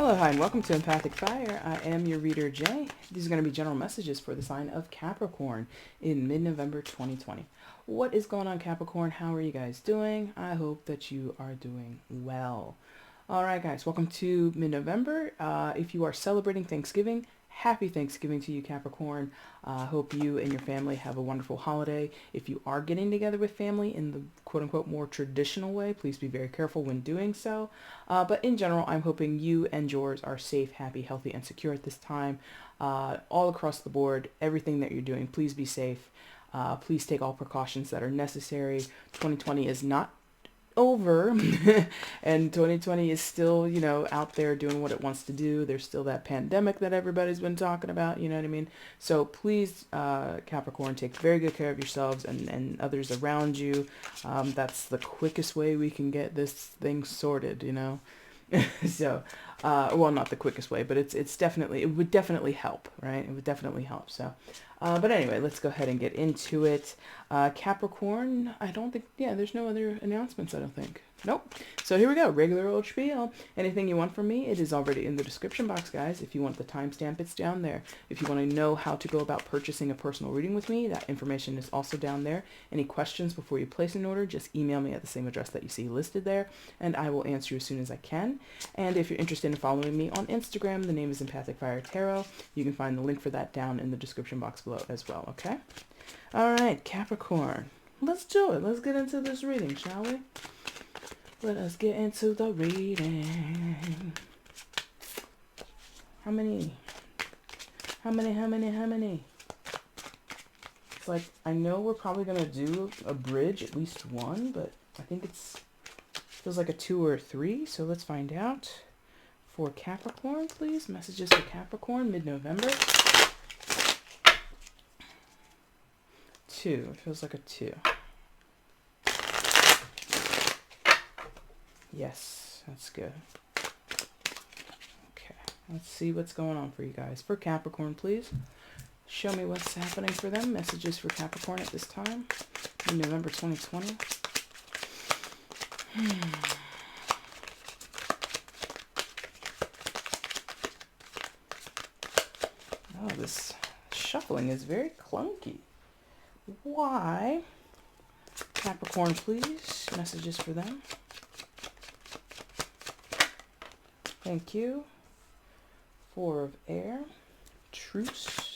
Hello, hi, and welcome to EmpathicFire. I am your reader, Jay. These are going to be general messages for the sign of Capricorn in mid-November 2020. What is going on, Capricorn? How are you guys doing? I hope that you are doing well. All right, guys, welcome to mid-November. If you are celebrating Thanksgiving, happy Thanksgiving to you, Capricorn. Hope you and your family have a wonderful holiday. If you are getting together with family in the quote-unquote more traditional way, please be very careful when doing so. But in general, I'm hoping you and yours are safe, happy, healthy, and secure at this time. All across the board, everything that you're doing, please be safe. Please take all precautions that are necessary. 2020 is not over and 2020 is still, out there doing what it wants to do. There's still that pandemic that everybody's been talking about, you know what I mean? So please, Capricorn, take very good care of yourselves and others around you. That's the quickest way we can get this thing sorted, So, well, not the quickest way, but it would definitely help, right? It would definitely help. So, but anyway, let's go ahead and get into it. Capricorn, I don't think, there's no other announcements, I don't think. Nope. So here we go. Regular old spiel. Anything you want from me, it is already in the description box, guys. If you want the timestamp, it's down there. If you want to know how to go about purchasing a personal reading with me, that information is also down there. Any questions before you place an order, just email me at the same address that you see listed there, and I will answer you as soon as I can. And if you're interested in following me on Instagram, the name is EmpathicFire Tarot. You can find the link for that down in the description box below as well, okay? All right, Capricorn. Let's do it. Let's get into this reading, shall we? Let us get into the reading. How many? It's like, I know we're probably going to do a bridge, at least one, but I think feels like a 2 or a 3, so let's find out. For Capricorn, please. Messages for Capricorn, mid-November. 2. It feels like a 2. Yes, that's good. Okay, let's see what's going on for you guys. For Capricorn, please. Show me what's happening for them. Messages for Capricorn at this time in November 2020. Oh, this shuffling is very clunky. Why? Capricorn, please. Messages for them. Thank you. 4 of air. Truce.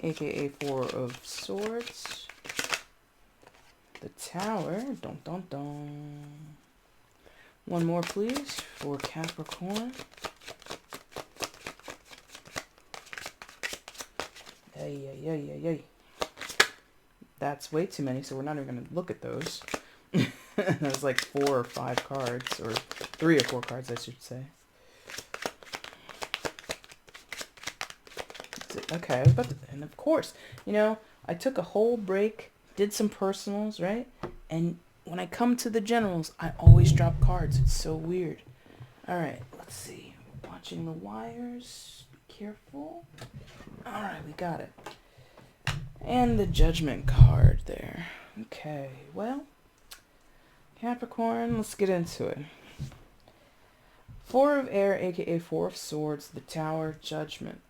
AKA 4 of swords. The tower. Dun dun dun. One more, please, for Capricorn. Ay. That's way too many, so we're not even going to look at those. That was like 4 or 5 cards, or 3 or 4 cards, I should say. Okay, I was about to, and of course, I took a whole break, did some personals, right? And when I come to the generals, I always drop cards. It's so weird. All right, let's see. Watching the wires. Be careful. All right, we got it. And the judgment card there. Okay, well, Capricorn, let's get into it. 4 of air, aka 4 of swords, the tower, judgment.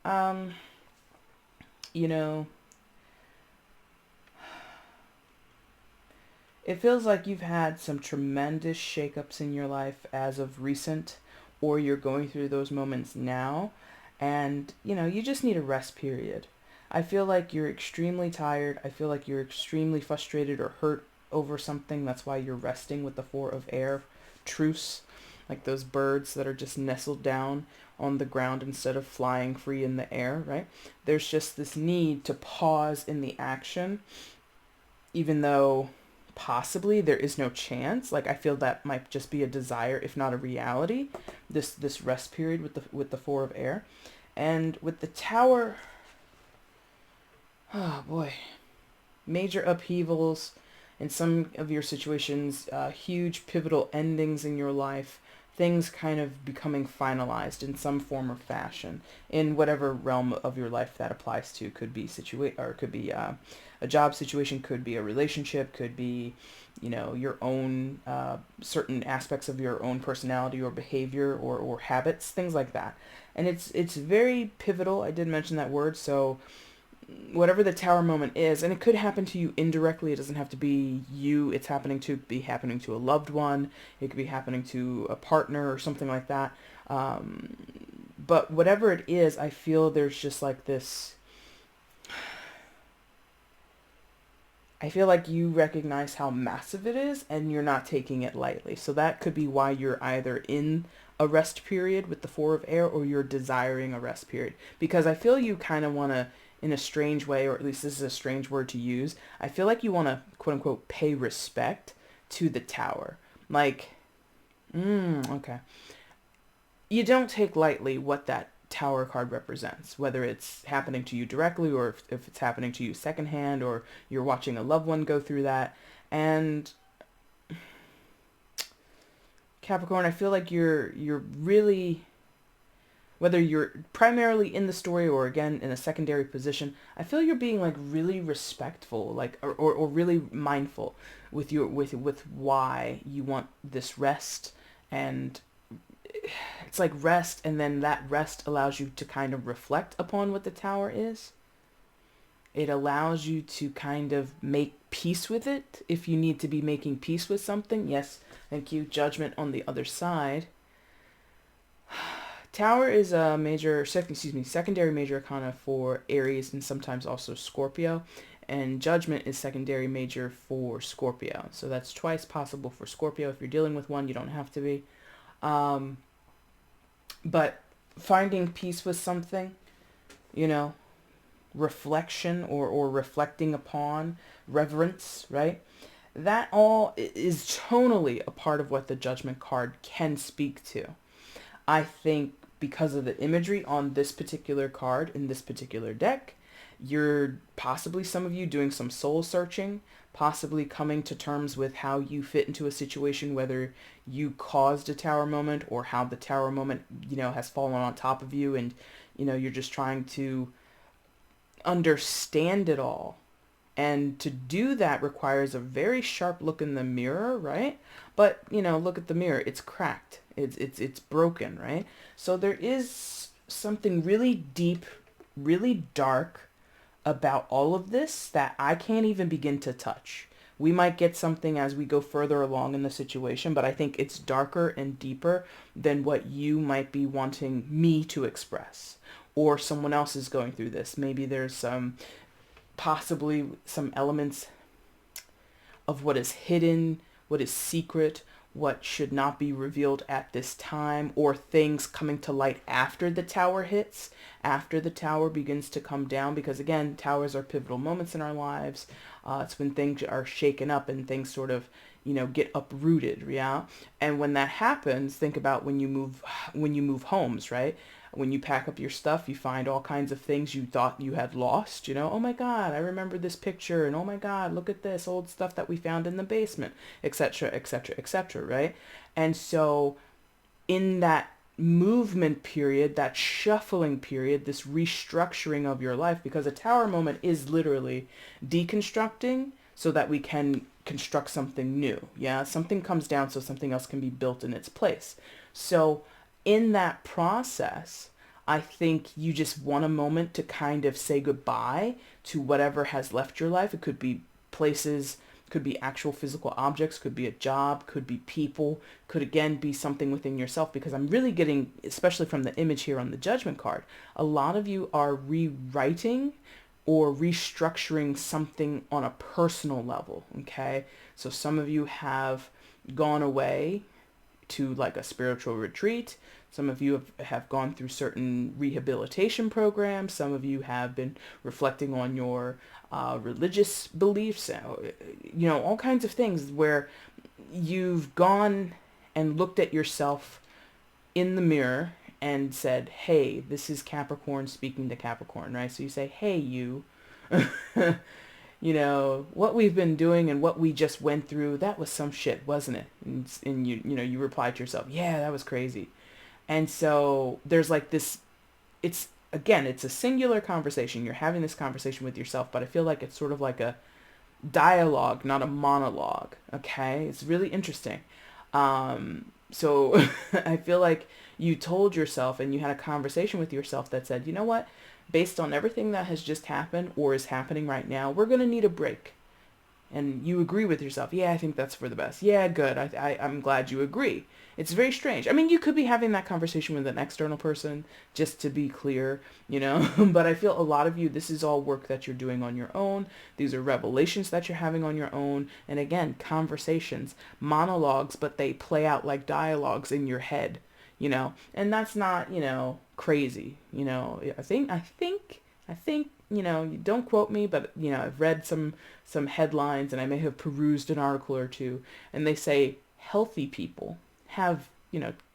It feels like you've had some tremendous shakeups in your life as of recent, or you're going through those moments now, and, you just need a rest period. I feel like you're extremely tired. I feel like you're extremely frustrated or hurt over something. That's why you're resting with the 4 of air, truce, like those birds that are just nestled down on the ground instead of flying free in the air, right? There's just this need to pause in the action, even though possibly there is no chance. Like, I feel that might just be a desire, if not a reality, this rest period with the 4 of air. And with the tower, oh boy, major upheavals in some of your situations, huge pivotal endings in your life, things kind of becoming finalized in some form or fashion in whatever realm of your life that applies to. Could be could be a job situation, could be a relationship, could be, you know, your own certain aspects of your own personality or behavior or habits, things like that. And it's very pivotal. I did mention that word. So whatever the tower moment is, and it could happen to you indirectly. It doesn't have to be you. It's happening to a loved one. It could be happening to a partner or something like that. But whatever it is, I feel there's just like this. I feel like you recognize how massive it is and you're not taking it lightly. So that could be why you're either in a rest period with the Four of Air, or you're desiring a rest period. Because I feel you kind of want to, in a strange way, or at least this is a strange word to use, I feel like you want to, quote unquote, pay respect to the Tower. Like, okay. You don't take lightly what that Tower card represents, whether it's happening to you directly, or if it's happening to you secondhand, or you're watching a loved one go through that. And Capricorn, I feel like you're really, whether you're primarily in the story or again in a secondary position, I feel you're being like really respectful, like or really mindful with with why you want this rest. And it's like rest, and then that rest allows you to kind of reflect upon what the Tower is. It allows you to kind of make peace with it if you need to be making peace with something. Yes, thank you. Judgment on the other side. Tower is a secondary major arcana for Aries and sometimes also Scorpio. And Judgment is secondary major for Scorpio. So that's twice possible for Scorpio. If you're dealing with one, you don't have to be. But finding peace with something, you know, reflection or reflecting upon, reverence, right? That all is tonally a part of what the Judgment card can speak to. I think because of the imagery on this particular card in this particular deck, you're possibly, some of you, doing some soul searching, possibly coming to terms with how you fit into a situation, whether you caused a Tower moment or how the Tower moment, you know, has fallen on top of you, and, you know, you're just trying to understand it all. And to do that requires a very sharp look in the mirror, right? But, you know, look at the mirror. It's cracked. It's broken, right? So there is something really deep, really dark about all of this that I can't even begin to touch. We might get something as we go further along in the situation, but I think it's darker and deeper than what you might be wanting me to express, or someone else is going through this. Maybe there's possibly some elements of what is hidden, what is secret, what should not be revealed at this time, or things coming to light after the Tower hits, after the Tower begins to come down. Because again, Towers are pivotal moments in our lives. It's when things are shaken up and things sort of, you know, get uprooted, yeah? And when that happens, think about when you move homes, right? When you pack up your stuff, you find all kinds of things you thought you had lost, you know, oh my God, I remember this picture, and oh my God, look at this old stuff that we found in the basement, etc., etc., etc., right? And so in that movement period, that shuffling period, this restructuring of your life, because a Tower moment is literally deconstructing so that we can construct something new, yeah? Something comes down so something else can be built in its place. So in that process, I think you just want a moment to kind of say goodbye to whatever has left your life. It could be places, could be actual physical objects, could be a job, could be people, could again be something within yourself, because I'm really getting, especially from the image here on the Judgment card, a lot of you are rewriting or restructuring something on a personal level, okay? So some of you have gone away to like a spiritual retreat. Some of you have gone through certain rehabilitation programs. Some of you have been reflecting on your religious beliefs, you know, all kinds of things where you've gone and looked at yourself in the mirror and said, hey, this is Capricorn speaking to Capricorn, right? So you say, hey, you, what we've been doing and what we just went through, that was some shit, wasn't it? And you reply to yourself, yeah, that was crazy. And so there's like this, it's a singular conversation. You're having this conversation with yourself, but I feel like it's sort of like a dialogue, not a monologue. Okay. It's really interesting. So I feel like you told yourself and you had a conversation with yourself that said, you know what, based on everything that has just happened or is happening right now, we're going to need a break. And you agree with yourself. Yeah, I think that's for the best. Yeah, good. I'm glad you agree. It's very strange. I mean, you could be having that conversation with an external person, just to be clear, but I feel a lot of you, this is all work that you're doing on your own. These are revelations that you're having on your own. And again, conversations, monologues, but they play out like dialogues in your head, and that's not, crazy. I think, you don't quote me, but, I've read some headlines and I may have perused an article or two, and they say healthy people have,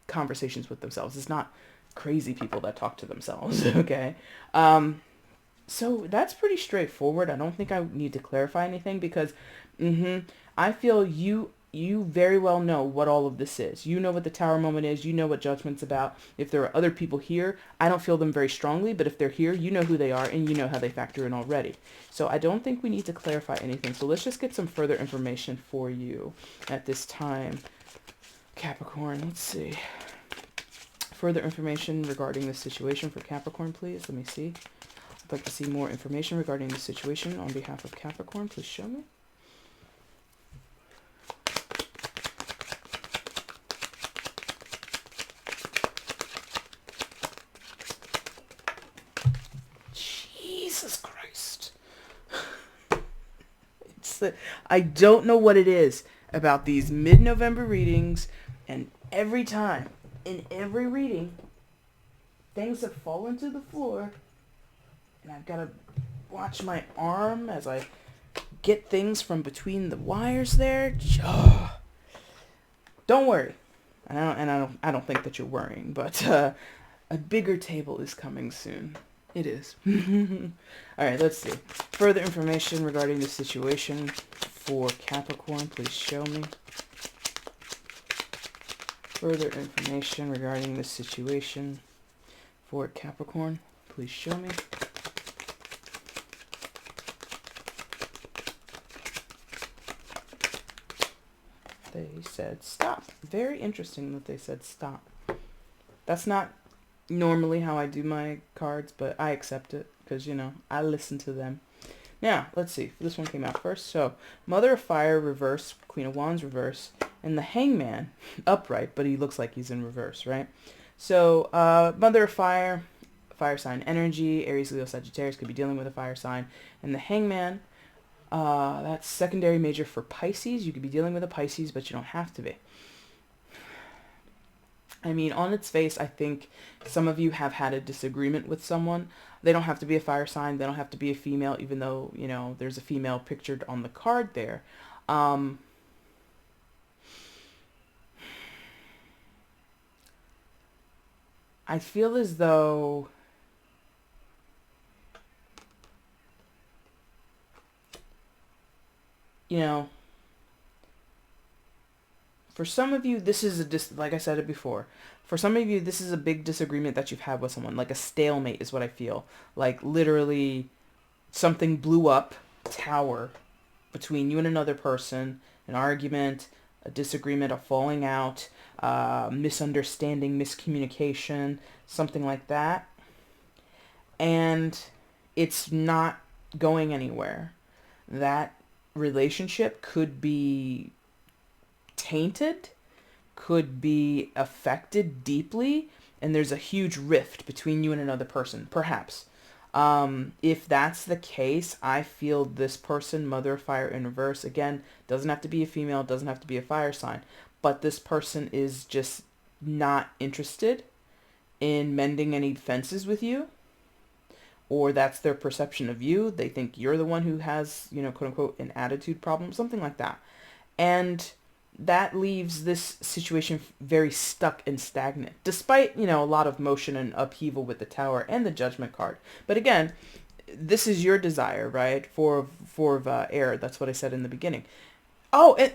conversations with themselves. It's not crazy people that talk to themselves. Okay. So that's pretty straightforward. I don't think I need to clarify anything because, I feel you very well know what all of this is. You know what the Tower moment is. You know what Judgment's about. If there are other people here, I don't feel them very strongly, but if they're here, you know who they are and you know how they factor in already. So I don't think we need to clarify anything. So let's just get some further information for you at this time. Capricorn, let's see. Further information regarding the situation for Capricorn, please. Let me see. I'd like to see more information regarding the situation on behalf of Capricorn. Please show me. Jesus Christ. I don't know what it is about these mid-November readings, and every time, in every reading, things have fallen to the floor, and I've got to watch my arm as I get things from between the wires there. Don't worry. I don't think that you're worrying, but a bigger table is coming soon. It is. All right, let's see. Further information regarding the situation for Capricorn, please show me. Further information regarding the situation for Capricorn, please show me. They said stop. Very interesting that they said stop. That's not normally how I do my cards, but I accept it because, I listen to them. Now, let's see. This one came out first. So, Mother of Fire, reverse, Queen of Wands, reverse, and the Hangman, upright, but he looks like he's in reverse, right? So, Mother of Fire, fire sign energy, Aries, Leo, Sagittarius could be dealing with a fire sign. And the Hangman, that's secondary major for Pisces. You could be dealing with a Pisces, but you don't have to be. I mean, on its face, I think some of you have had a disagreement with someone. They don't have to be a fire sign. They don't have to be a female, even though, there's a female pictured on the card there. I feel as though for some of you, this is like I said it before. For some of you, this is a big disagreement that you've had with someone. Like a stalemate is what I feel. Like literally something blew up, tower, between you and another person, an argument, a disagreement, a falling out, misunderstanding, miscommunication, something like that. And it's not going anywhere. That relationship could be tainted, could be affected deeply, and there's a huge rift between you and another person, perhaps. If that's the case, I feel this person, Mother of Fire in reverse, again, doesn't have to be a female, doesn't have to be a fire sign, but this person is just not interested in mending any fences with you, or that's their perception of you. They think you're the one who has, quote unquote, an attitude problem, something like that. And that leaves this situation very stuck and stagnant, despite, a lot of motion and upheaval with the Tower and the Judgment card. But again, this is your desire, right? For air. That's what I said in the beginning. Oh, and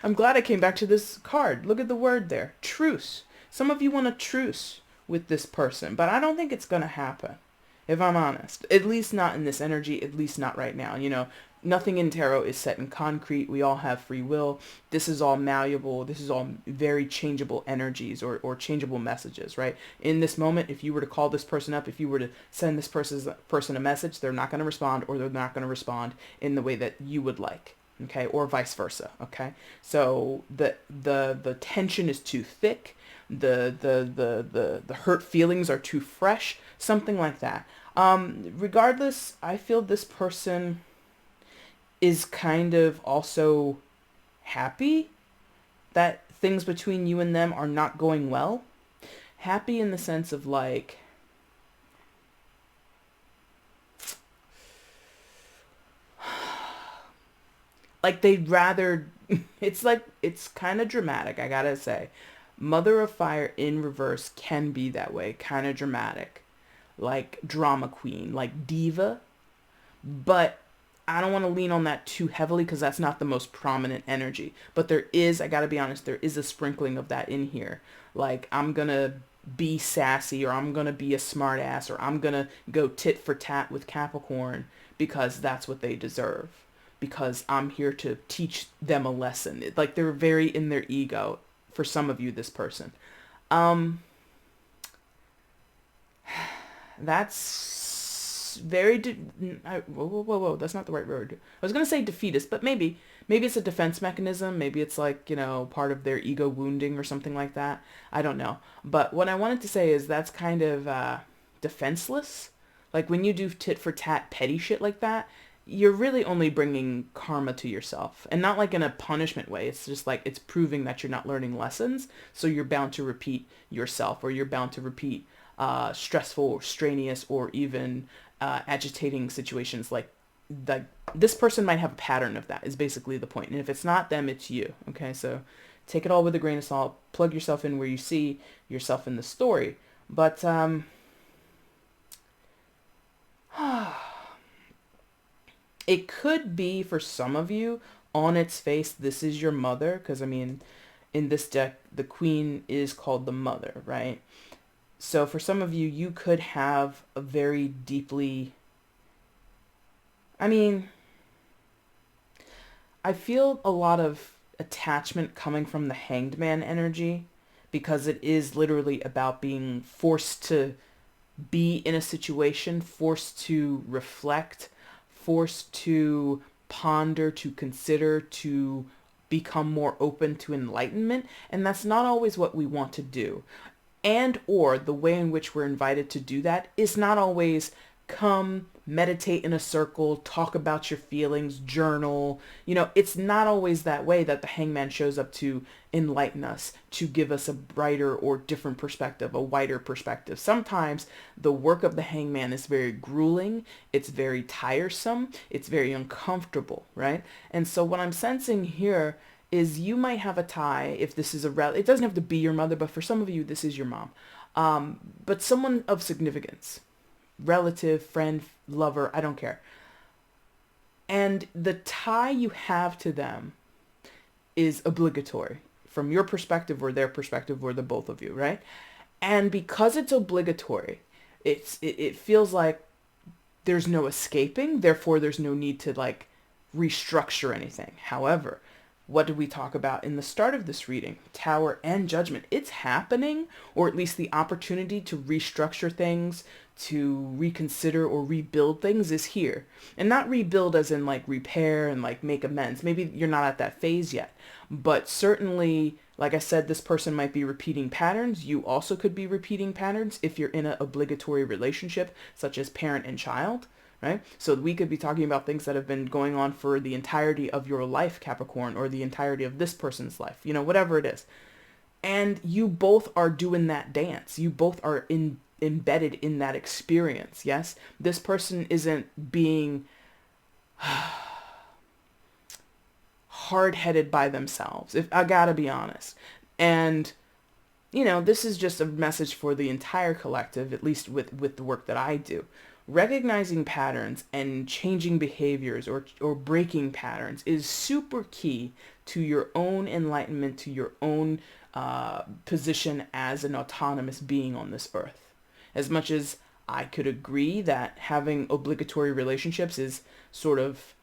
I'm glad I came back to this card. Look at the word there. Truce. Some of you want a truce with this person, but I don't think it's going to happen, if I'm honest. At least not in this energy, at least not right now. Nothing in tarot is set in concrete. We all have free will. This is all malleable. This is all very changeable energies or changeable messages, right? In this moment, if you were to call this person up, if you were to send this person a message, they're not going to respond, or they're not going to respond in the way that you would like. Okay, or vice versa. Okay, so the tension is too thick, the hurt feelings are too fresh, something like that. Regardless, I feel this person is kind of also happy that things between you and them are not going well. Happy in the sense of like they'd rather, it's kind of dramatic, I gotta say. Mother of Fire in reverse can be that way, kind of dramatic, like drama queen, like diva, but I don't want to lean on that too heavily because that's not the most prominent energy. But there is, I gotta be honest, there is a sprinkling of that in here. Like, I'm gonna be sassy, or I'm gonna be a smart ass, or I'm gonna go tit for tat with Capricorn because that's what they deserve. Because I'm here to teach them a lesson. Like, they're very in their ego, for some of you, this person. Um, that's very whoa, that's not the right word. I was gonna say defeatist, but maybe it's a defense mechanism. Maybe it's like, part of their ego wounding or something like that. I don't know. But what I wanted to say is that's kind of defenseless. Like, when you do tit for tat petty shit like that, you're really only bringing karma to yourself, and not like in a punishment way. It's just like, it's proving that you're not learning lessons, so you're bound to repeat yourself, or you're bound to repeat stressful or strenuous or even agitating situations. Like this person might have a pattern of that, is basically the point. And if it's not them, it's you. Okay, so take it all with a grain of salt. Plug yourself in where you see yourself in the story. But it could be, for some of you, on its face, this is your mother. Because, I mean, in this deck, the queen is called the mother, right? So for some of you, you could have a very deeply, I mean, I feel a lot of attachment coming from the Hanged Man energy, because it is literally about being forced to be in a situation, forced to reflect, forced to ponder, to consider, to become more open to enlightenment. And that's not always what we want to do. And or the way in which we're invited to do that is not always come, meditate in a circle, talk about your feelings, journal. It's not always that way that the hangman shows up to enlighten us, to give us a brighter or different perspective, a wider perspective. Sometimes the work of the hangman is very grueling, it's very tiresome, it's very uncomfortable, right? And so what I'm sensing here is you might have a tie, if this is it doesn't have to be your mother, but for some of you, this is your mom. But someone of significance, relative, friend, lover, I don't care. And the tie you have to them is obligatory from your perspective or their perspective, or the both of you, right? And because it's obligatory, it feels like there's no escaping, therefore there's no need to like restructure anything. However, what did we talk about in the start of this reading? Tower and Judgment. It's happening, or at least the opportunity to restructure things, to reconsider or rebuild things is here. And not rebuild as in like repair and like make amends. Maybe you're not at that phase yet. But certainly, like I said, this person might be repeating patterns. You also could be repeating patterns if you're in an obligatory relationship, such as parent and child. Right? So we could be talking about things that have been going on for the entirety of your life, Capricorn, or the entirety of this person's life, whatever it is. And you both are doing that dance. You both are embedded in that experience. Yes? This person isn't being hard-headed by themselves, if I gotta be honest. And this is just a message for the entire collective, at least with the work that I do. Recognizing patterns and changing behaviors or breaking patterns is super key to your own enlightenment, to your own position as an autonomous being on this earth. As much as I could agree that having obligatory relationships is sort of,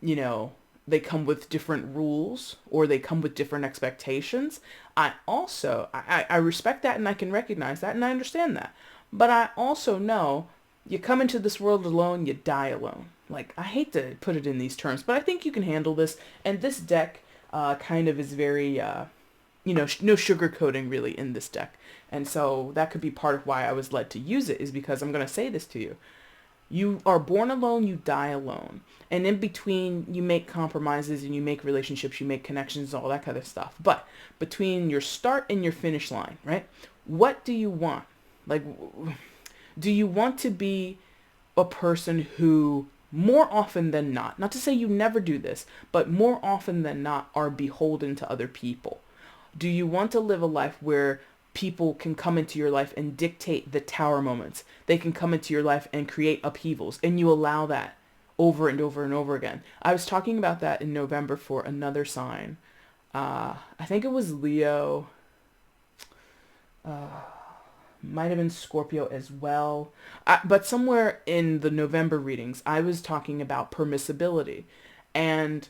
they come with different rules or they come with different expectations. I respect that, and I can recognize that, and I understand that. But I also know you come into this world alone, you die alone. Like, I hate to put it in these terms, but I think you can handle this. And this deck kind of is very, no sugarcoating really in this deck. And so that could be part of why I was led to use it, is because I'm going to say this to you. You are born alone, you die alone. And in between, you make compromises and you make relationships, you make connections, all that kind of stuff. But between your start and your finish line, right? What do you want? Like, do you want to be a person who more often than not to say you never do this, but more often than not are beholden to other people? Do you want to live a life where people can come into your life and dictate the tower moments? They can come into your life and create upheavals, and you allow that over and over and over again. I was talking about that in November for another sign. I think it was Leo. Might have been Scorpio as well. But somewhere in the November readings, I was talking about permissibility. And,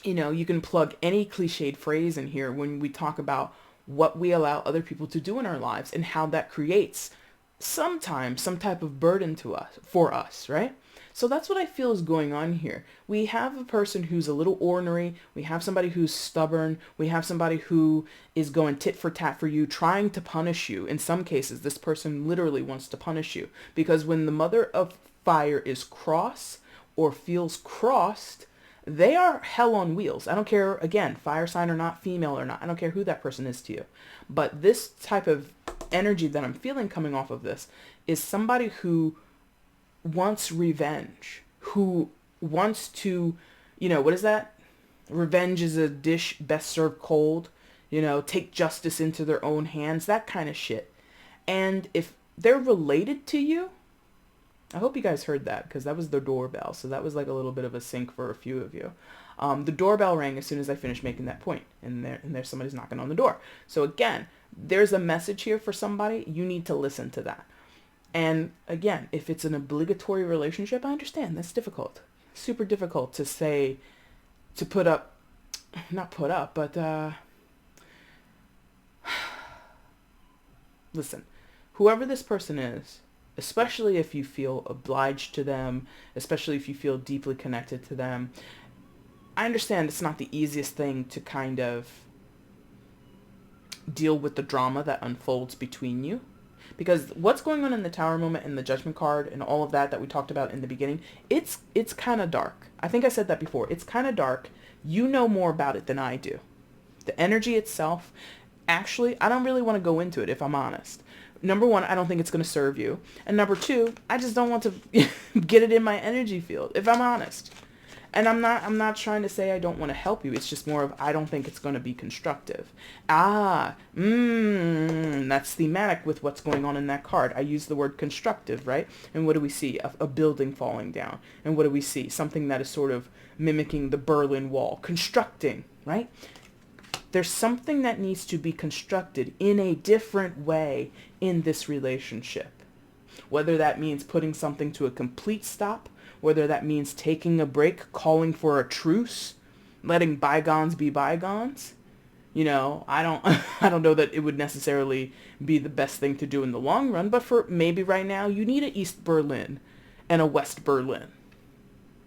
you can plug any cliched phrase in here when we talk about what we allow other people to do in our lives and how that creates sometimes some type of burden for us, right? So that's what I feel is going on here. We have a person who's a little ornery. We have somebody who's stubborn. We have somebody who is going tit for tat for you, trying to punish you. In some cases, this person literally wants to punish you, because when the mother of fire is cross or feels crossed, they are hell on wheels. I don't care, again, fire sign or not, female or not. I don't care who that person is to you. But this type of energy that I'm feeling coming off of this is somebody who wants revenge, who wants to, what is that? Revenge is a dish best served cold, take justice into their own hands, that kind of shit. And if they're related to you, I hope you guys heard that, because that was the doorbell. So that was like a little bit of a sync for a few of you. The doorbell rang as soon as I finished making that point, and there's somebody's knocking on the door. So again, there's a message here for somebody. You need to listen to that. And again, if it's an obligatory relationship, I understand that's difficult, super difficult to say, to not put up, but listen, whoever this person is, especially if you feel obliged to them, especially if you feel deeply connected to them, I understand it's not the easiest thing to kind of deal with the drama that unfolds between you. Because what's going on in the Tower moment and the Judgment card and all of that we talked about in the beginning, it's kind of dark. I think I said that before. It's kind of dark. You know more about it than I do. The energy itself, actually, I don't really want to go into it, if I'm honest. Number one, I don't think it's going to serve you. And number two, I just don't want to get it in my energy field, if I'm honest. And I'm not trying to say I don't want to help you. It's just more of, I don't think it's going to be constructive. That's thematic with what's going on in that card. I use the word constructive, right? And what do we see? A building falling down. And what do we see? Something that is sort of mimicking the Berlin Wall. Constructing, right? There's something that needs to be constructed in a different way in this relationship. Whether that means putting something to a complete stop, whether that means taking a break, calling for a truce, letting bygones be bygones. I don't know that it would necessarily be the best thing to do in the long run, but for maybe right now, you need an East Berlin and a West Berlin.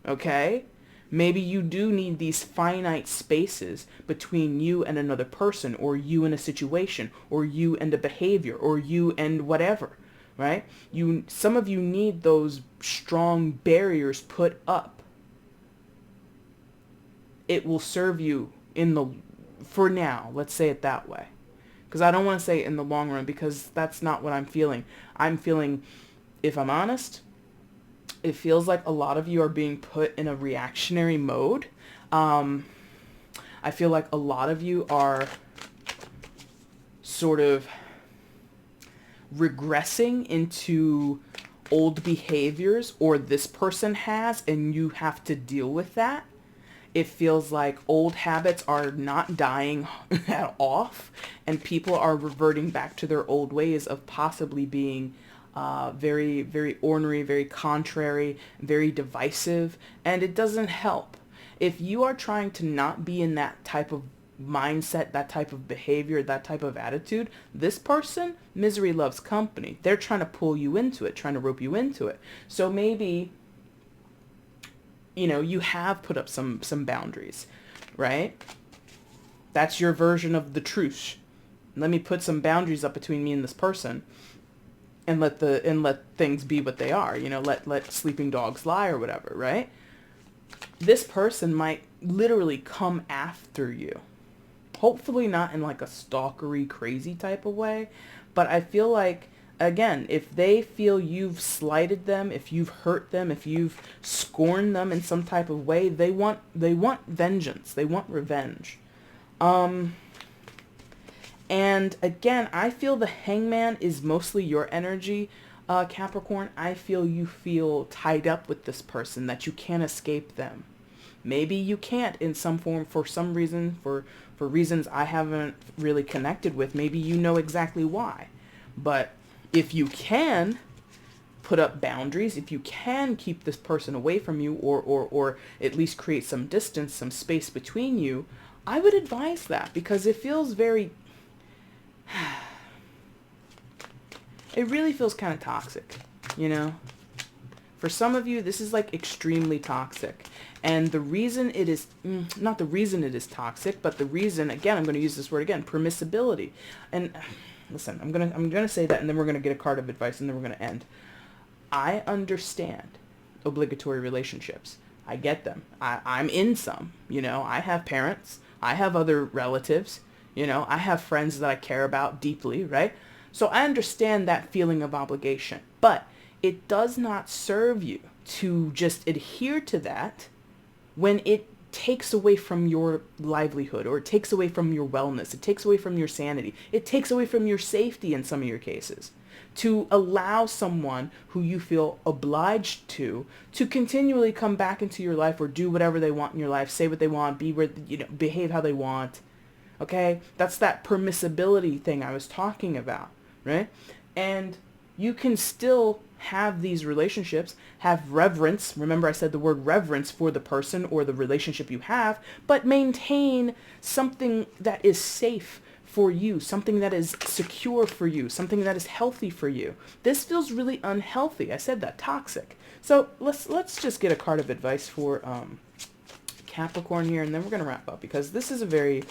Okay? Maybe you do need these finite spaces between you and another person, or you and a situation, or you and a behavior, or you and whatever. Right? Some of you need those strong barriers put up. It will serve you for now, let's say it that way. Because I don't want to say in the long run, because that's not what I'm feeling. I'm feeling, if I'm honest, it feels like a lot of you are being put in a reactionary mode. I feel like a lot of you are sort of regressing into old behaviors, or this person has, and you have to deal with that. It feels like old habits are not dying off, and people are reverting back to their old ways of possibly being very, very ornery, very contrary, very divisive, and it doesn't help. If you are trying to not be in that type of mindset, that type of behavior, that type of attitude, this person, misery loves company. They're trying to pull you into it, trying to rope you into it. So maybe, you have put up some boundaries, right? That's your version of the truce. Let me put some boundaries up between me and this person, and let things be what they are. Let sleeping dogs lie, or whatever, right? This person might literally come after you. Hopefully not in like a stalkery, crazy type of way, but I feel like, again, if they feel you've slighted them, if you've hurt them, if you've scorned them in some type of way, they want vengeance. They want revenge. And again, I feel the Hangman is mostly your energy, Capricorn. I feel you feel tied up with this person, that you can't escape them. Maybe you can't in some form, for some reason, for reasons I haven't really connected with. Maybe you know exactly why. But if you can put up boundaries, if you can keep this person away from you, or at least create some distance, some space between you, I would advise that, because it feels very, it really feels kind of toxic, For some of you, this is like extremely toxic. And the reason it is, not the reason it is toxic, but the reason, again, I'm going to use this word again, permissibility. And listen, I'm going to say that, and then we're going to get a card of advice, and then we're going to end. I understand obligatory relationships. I get them. I'm in some, I have parents. I have other relatives. I have friends that I care about deeply, right? So I understand that feeling of obligation, but it does not serve you to just adhere to that when it takes away from your livelihood, or it takes away from your wellness. It takes away from your sanity. It takes away from your safety in some of your cases. To allow someone who you feel obliged to continually come back into your life, or do whatever they want in your life, say what they want, be where, behave how they want. Okay? That's that permissibility thing I was talking about, right? And you can still have these relationships, have reverence. Remember, I said the word reverence for the person or the relationship you have, but maintain something that is safe for you, something that is secure for you, something that is healthy for you. This feels really unhealthy. I said that, toxic. So let's just get a card of advice for Capricorn here, and then we're going to wrap up, because this is a very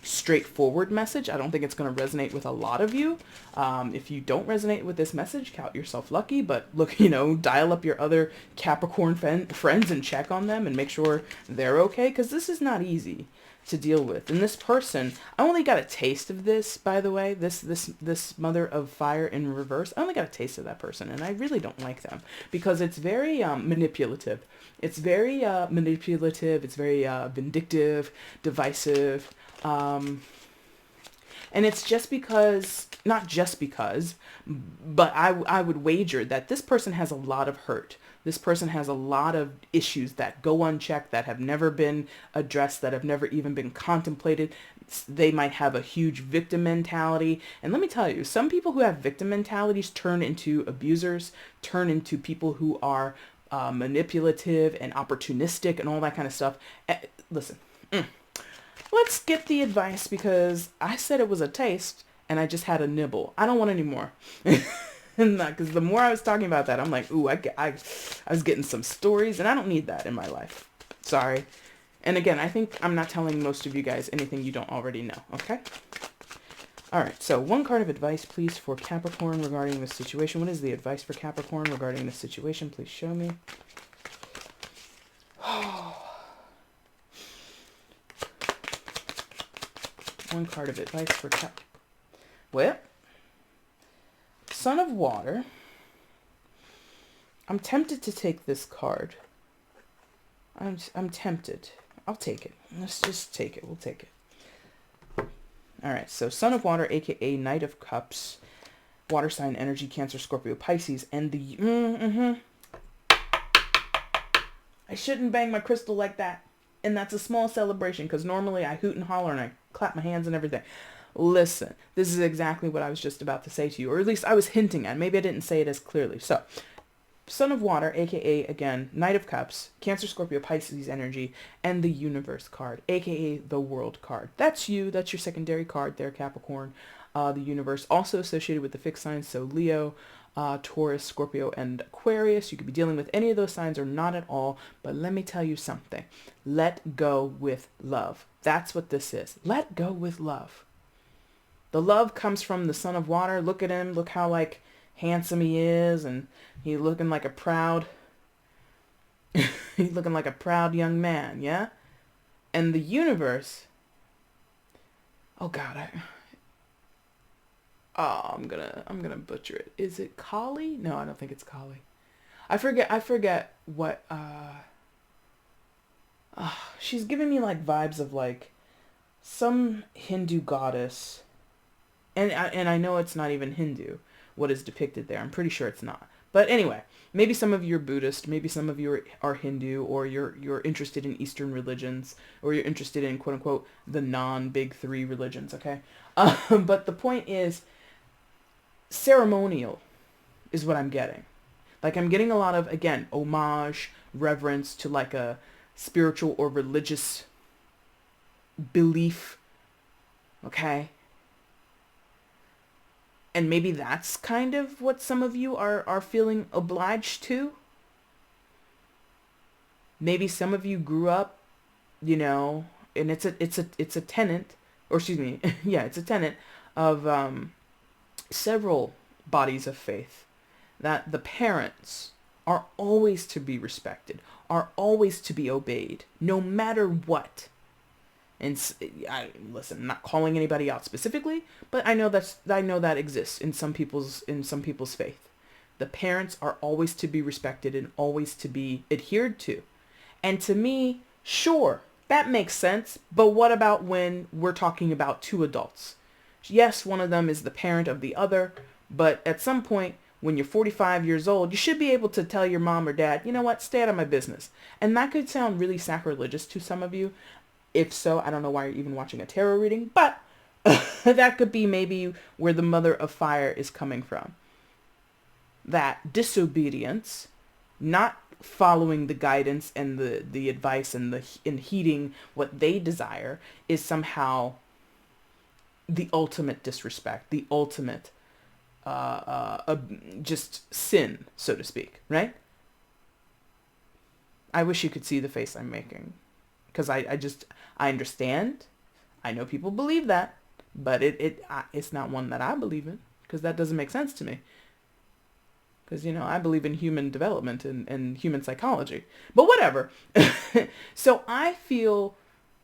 straightforward message. I don't think it's going to resonate with a lot of you. If you don't resonate with this message, count yourself lucky, but look, dial up your other Capricorn friends and check on them and make sure they're okay, because this is not easy to deal with. And this person, I only got a taste of this, by the way, this mother of fire in reverse. I only got a taste of that person, and I really don't like them, because it's very manipulative. It's very manipulative. It's very vindictive, divisive. And it's just because, not just because, but I would wager that this person has a lot of hurt. This person has a lot of issues that go unchecked, that have never been addressed, that have never even been contemplated. They might have a huge victim mentality. And let me tell you, some people who have victim mentalities turn into abusers, turn into people who are manipulative and opportunistic and all that kind of stuff. Listen. Let's get the advice, because I said it was a taste and I just had a nibble. I don't want any more. Because the more I was talking about that, I'm like, ooh, I was getting some stories, and I don't need that in my life. Sorry. And again, I think I'm not telling most of you guys anything you don't already know, okay? All right, so one card of advice, please, for Capricorn regarding this situation. What is the advice for Capricorn regarding this situation? Please show me. One card of advice for Well, Son of Water. I'm tempted to take this card. I'm tempted. I'll take it. Let's just take it. We'll take it. All right, so Son of Water, aka Knight of Cups, water sign energy, Cancer, Scorpio, Pisces, and the I shouldn't bang my crystal like that. And that's a small celebration because normally I hoot and holler and I clap my hands and everything. Listen, this is exactly what I was just about to say to you, or at least I was hinting at. Maybe I didn't say it as clearly. So, Son of Water, aka again, Knight of Cups, Cancer, Scorpio, Pisces energy, and the Universe card, aka the World card. That's you. That's your secondary card there, Capricorn. The Universe also associated with the fixed signs, so Leo, Taurus, Scorpio, and Aquarius. You could be dealing with any of those signs or not at all, but let me tell you something. Let go with love. That's what this is. Let go with love. The love comes from the Son of Water. Look at him. Look how like handsome he is, and he's looking like a proud he's looking like a proud young man, yeah? And the Universe, oh god, I'm gonna butcher it. Is it Kali? No, I don't think it's Kali. I forget what she's giving me like vibes of like some Hindu goddess. And I know it's not even Hindu, what is depicted there. I'm pretty sure it's not. But anyway, maybe some of you are Buddhist, maybe some of you are Hindu, or you're interested in Eastern religions, or you're interested in quote unquote the non-big three religions, okay? But the point is, ceremonial is what I'm getting. Like I'm getting a lot of, again, homage, reverence to like a spiritual or religious belief, okay? And maybe that's kind of what some of you are feeling obliged to. Maybe some of you grew up, you know, and it's a tenet, or excuse me, yeah, it's a tenet of several bodies of faith, that the parents are always to be respected, are always to be obeyed, no matter what. And listen, I'm not calling anybody out specifically, but I know that exists in some people's faith. The parents are always to be respected and always to be adhered to. And to me, sure, that makes sense. But what about when we're talking about two adults? Yes, one of them is the parent of the other, but at some point when you're 45 years old, you should be able to tell your mom or dad, you know what, stay out of my business. And that could sound really sacrilegious to some of you. If so, I don't know why you're even watching a tarot reading, but that could be maybe where the mother of fire is coming from. That disobedience, not following the guidance and the advice and heeding what they desire, is somehow the ultimate disrespect, the ultimate just sin, so to speak, right? I wish you could see the face I'm making. Because I understand. I know people believe that, but it's not one that I believe in, because that doesn't make sense to me. Because, you know, I believe in human development and human psychology. But whatever. So I feel,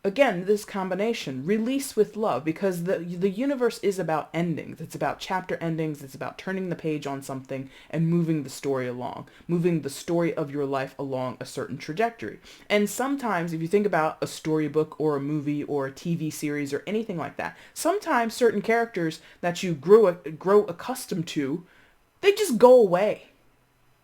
again, this combination, release with love, because the universe is about endings. It's about chapter endings. It's about turning the page on something and moving the story along, moving the story of your life along a certain trajectory. And sometimes if you think about a storybook or a movie or a TV series or anything like that, sometimes certain characters that you grow accustomed to, they just go away.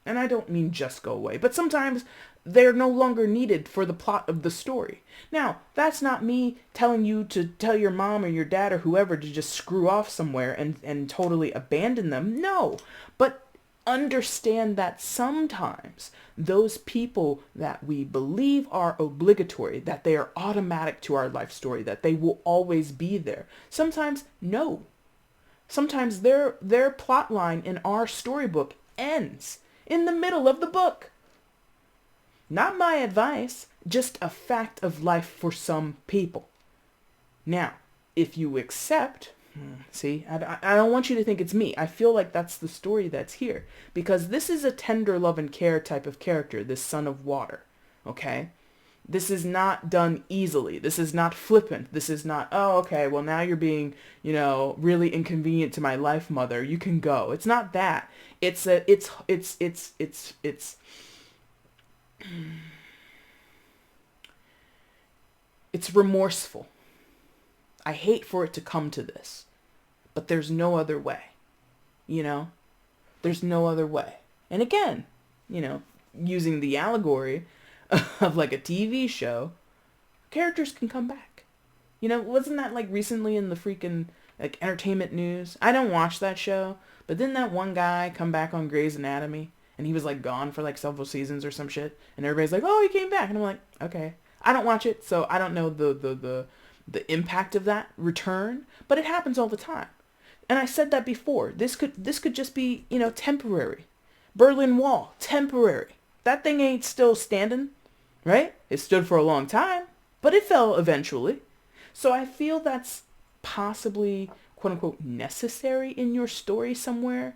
And I don't mean just go away, but sometimes they're no longer needed for the plot of the story. Now, that's not me telling you to tell your mom or your dad or whoever to just screw off somewhere and totally abandon them. No, but understand that sometimes those people that we believe are obligatory, that they are automatic to our life story, that they will always be there, sometimes no. Sometimes their plot line in our storybook ends in the middle of the book. Not my advice, just a fact of life for some people. Now, if you accept, see, I don't want you to think it's me. I feel like that's the story that's here. Because this is a tender love and care type of character, this Son of Water, okay? This is not done easily. This is not flippant. This is not, oh, okay, well, now you're being, you know, really inconvenient to my life, mother. You can go. It's not that. It's remorseful. I hate for it to come to this, but there's no other way, you know? There's no other way. And again, you know, using the allegory of like a TV show, characters can come back. You know, wasn't that like recently in the freaking like entertainment news? I don't watch that show, but didn't that one guy come back on Grey's Anatomy and he was like gone for like several seasons or some shit, and everybody's like, "Oh, he came back." And I'm like, "Okay." I don't watch it, so I don't know the impact of that return, but it happens all the time. And I said that before. This could just be, you know, temporary. Berlin Wall, temporary. That thing ain't still standing, right? It stood for a long time, but it fell eventually. So I feel that's possibly, quote unquote, necessary in your story somewhere,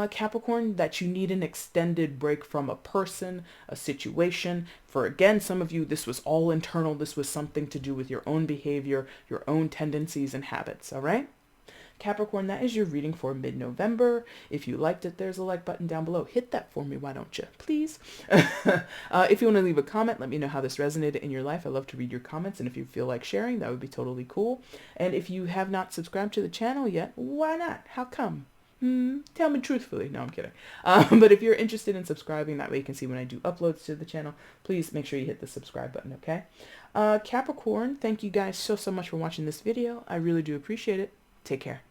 Capricorn, that you need an extended break from a person, a situation. For again, some of you, this was all internal. This was something to do with your own behavior, your own tendencies and habits, all right? Capricorn, that is your reading for mid-November. If you liked it, there's a like button down below. Hit that for me, why don't you? Please. If you want to leave a comment, let me know how this resonated in your life. I love to read your comments, and if you feel like sharing, that would be totally cool. And if you have not subscribed to the channel yet, why not? How come? Tell me truthfully. No, I'm kidding. But if you're interested in subscribing, that way you can see when I do uploads to the channel, please make sure you hit the subscribe button, okay? Capricorn, thank you guys so much for watching this video. I really do appreciate it. Take care.